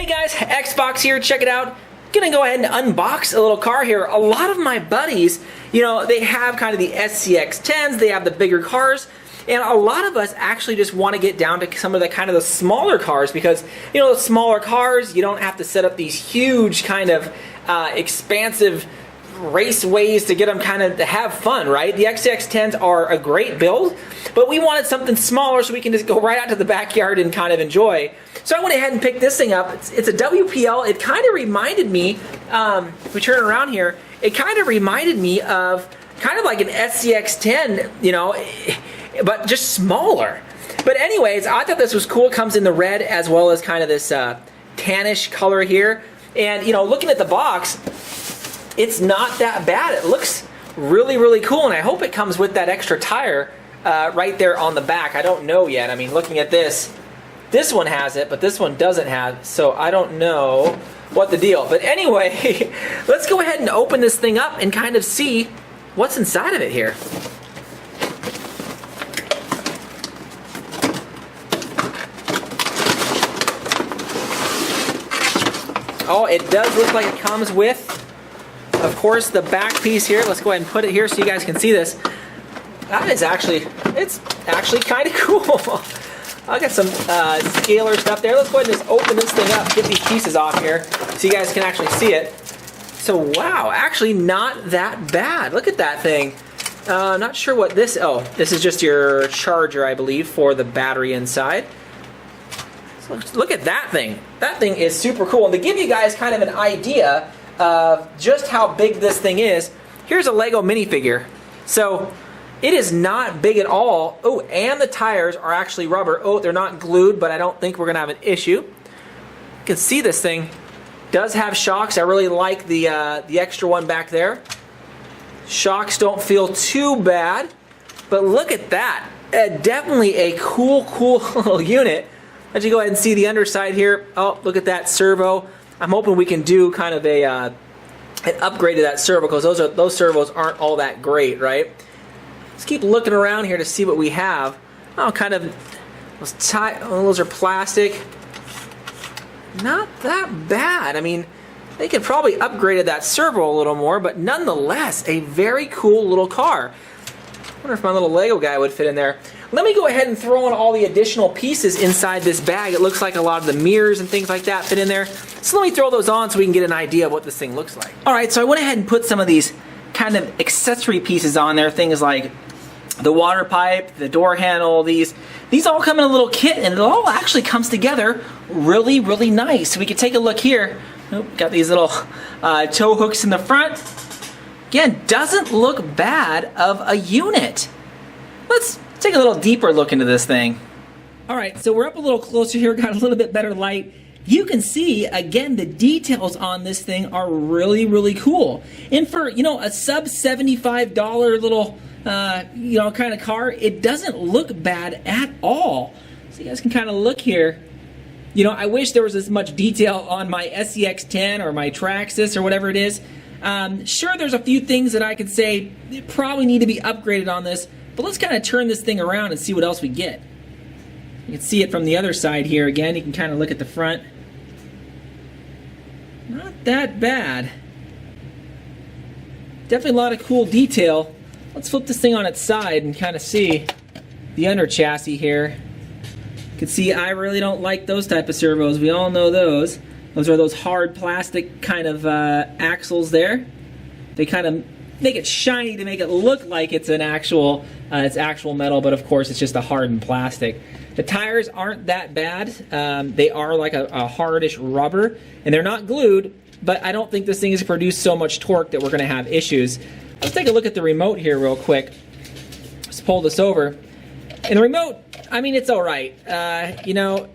guys, Xbox here, check it out. Gonna go ahead and unbox a little car here. A lot of my buddies, you know, they have kind of the SCX10s, they have the bigger cars, and a lot of us actually just want to get down to some of the kind of the smaller cars because, you know, the smaller cars, you don't have to set up these huge kind of expansive raceways to get them kind of to have fun, right? The XCX10s are a great build, but we wanted something smaller so we can just go right out to the backyard and kind of enjoy. So I went ahead and picked this thing up. It's a WPL. It kind of reminded me, if we turn it around here, it kind of reminded me of kind of like an SCX10, you know, but just smaller. But anyways, I thought this was cool. It comes in the red as well as kind of this tannish color here. And, you know, looking at the box, it's not that bad. It looks really, really cool, and I hope it comes with that extra tire right there on the back. I don't know yet. I mean, looking at this one has it, but this one doesn't have, so I don't know what the deal. But anyway, let's go ahead and open this thing up and kind of see what's inside of it here. Oh, it does look like it comes with, of course, the back piece here. Let's go ahead and put it here so you guys can see this. That is actually, it's actually kind of cool. I got some scalar stuff there. Let's go ahead and just open this thing up, get these pieces off here so you guys can actually see it. So wow, actually not that bad. Look at that thing. Not sure what this, oh, this is just your charger, I believe, for the battery inside. So look at that thing. That thing is super cool. And to give you guys kind of an idea of just how big this thing is, here's a Lego minifigure. So it is not big at all. Oh, and the tires are actually rubber. Oh, they're not glued, but I don't think we're gonna have an issue. You can see this thing does have shocks. I really like the extra one back there. Shocks don't feel too bad, but look at that. Definitely a cool little unit. As you go ahead and see the underside here. Oh, look at that servo. I'm hoping we can do kind of a an upgrade to that servo because those servos aren't all that great, right? Let's keep looking around here to see what we have. Oh, kind of those are plastic. Not that bad. I mean, they could probably upgrade that servo a little more, but nonetheless, a very cool little car. I wonder if my little Lego guy would fit in there. Let me go ahead and throw in all the additional pieces inside this bag. It looks like a lot of the mirrors and things like that fit in there. So let me throw those on so we can get an idea of what this thing looks like. All right, so I went ahead and put some of these kind of accessory pieces on there. Things like the water pipe, the door handle, these all come in a little kit, and it all actually comes together really, really nice. So we can take a look here. Oh, got these little tow hooks in the front. Again, doesn't look bad of a unit. Let's take a little deeper look into this thing. All right, so we're up a little closer here, got a little bit better light. You can see, again, the details on this thing are really, really cool. And for, you know, a sub $75 little, you know, kind of car, it doesn't look bad at all. So you guys can kind of look here. You know, I wish there was as much detail on my SCX10 or my Traxxas or whatever it is. Sure, there's a few things that I could say probably need to be upgraded on this, but let's kind of turn this thing around and see what else we get. You can see it from the other side here. Again, you can kind of look at the front. Not that bad. Definitely a lot of cool detail. Let's flip this thing on its side and kind of see the under chassis here. You can see I really don't like those type of servos. We all know those. Those are those hard plastic kind of axles there. They kind of make it shiny to make it look like it's an actual metal, but of course it's just a hardened plastic. The tires aren't that bad. They are like a hardish rubber, and they're not glued, but I don't think this thing has produced so much torque that we're going to have issues. Let's take a look at the remote here real quick. Let's pull this over. And the remote, I mean, it's all right. You know,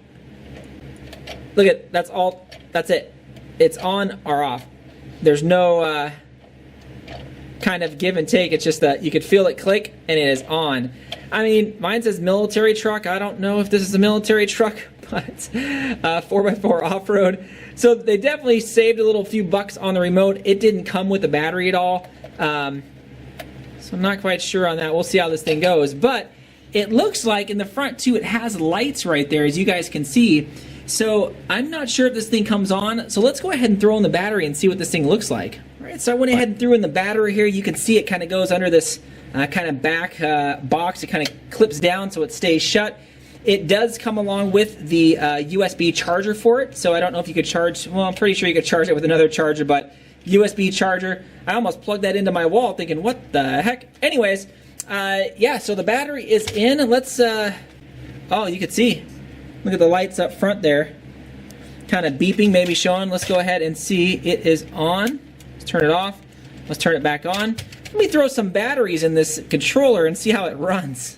look at, that's it. It's on or off. There's no kind of give and take. It's just that you could feel it click and it is on. I mean, mine says military truck. I don't know if this is a military truck, but it's 4x4 off-road. So they definitely saved a little few bucks on the remote. It didn't come with a battery at all. So I'm not quite sure on that. We'll see how this thing goes. But it looks like in the front too, it has lights right there, as you guys can see. So I'm not sure if this thing comes on. So let's go ahead and throw in the battery and see what this thing looks like. All right, so I went ahead and threw in the battery here. You can see it kind of goes under this kind of back box. It kind of clips down so it stays shut. It does come along with the USB charger for it. So I don't know if you could charge, well, I'm pretty sure you could charge it with another charger, but USB charger. I almost plugged that into my wall thinking, what the heck? Anyways, yeah, so the battery is in. Let's, oh, you can see. Look at the lights up front there. Kind of beeping, maybe showing. Let's go ahead and see it is on. Let's turn it off. Let's turn it back on. Let me throw some batteries in this controller and see how it runs.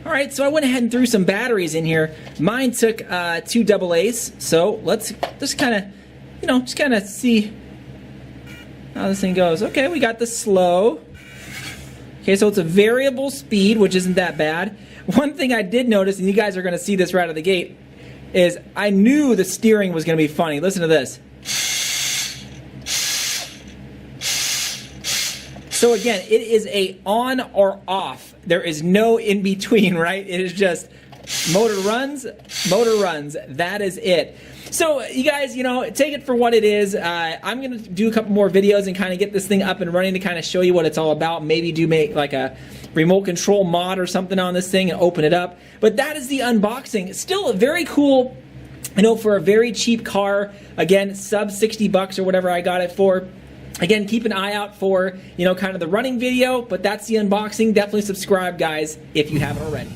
All right, so I went ahead and threw some batteries in here. Mine took 2 AA's. So let's just kind of, you know, just kind of see how this thing goes. Okay, we got the slow. Okay, so it's a variable speed, which isn't that bad. One thing I did notice, and you guys are going to see this right out of the gate, is I knew the steering was going to be funny. Listen to this. So again, it is a on or off. There is no in between, right? It is just motor runs, that is it. So you guys, you know, take it for what it is. I'm going to do a couple more videos and kind of get this thing up and running to kind of show you what it's all about. Maybe do make like a remote control mod or something on this thing and open it up. But that is the unboxing. Still very cool, you know, for a very cheap car. Again, sub 60 bucks or whatever I got it for. Again, keep an eye out for, you know, kind of the running video, but that's the unboxing. Definitely subscribe, guys, if you haven't already.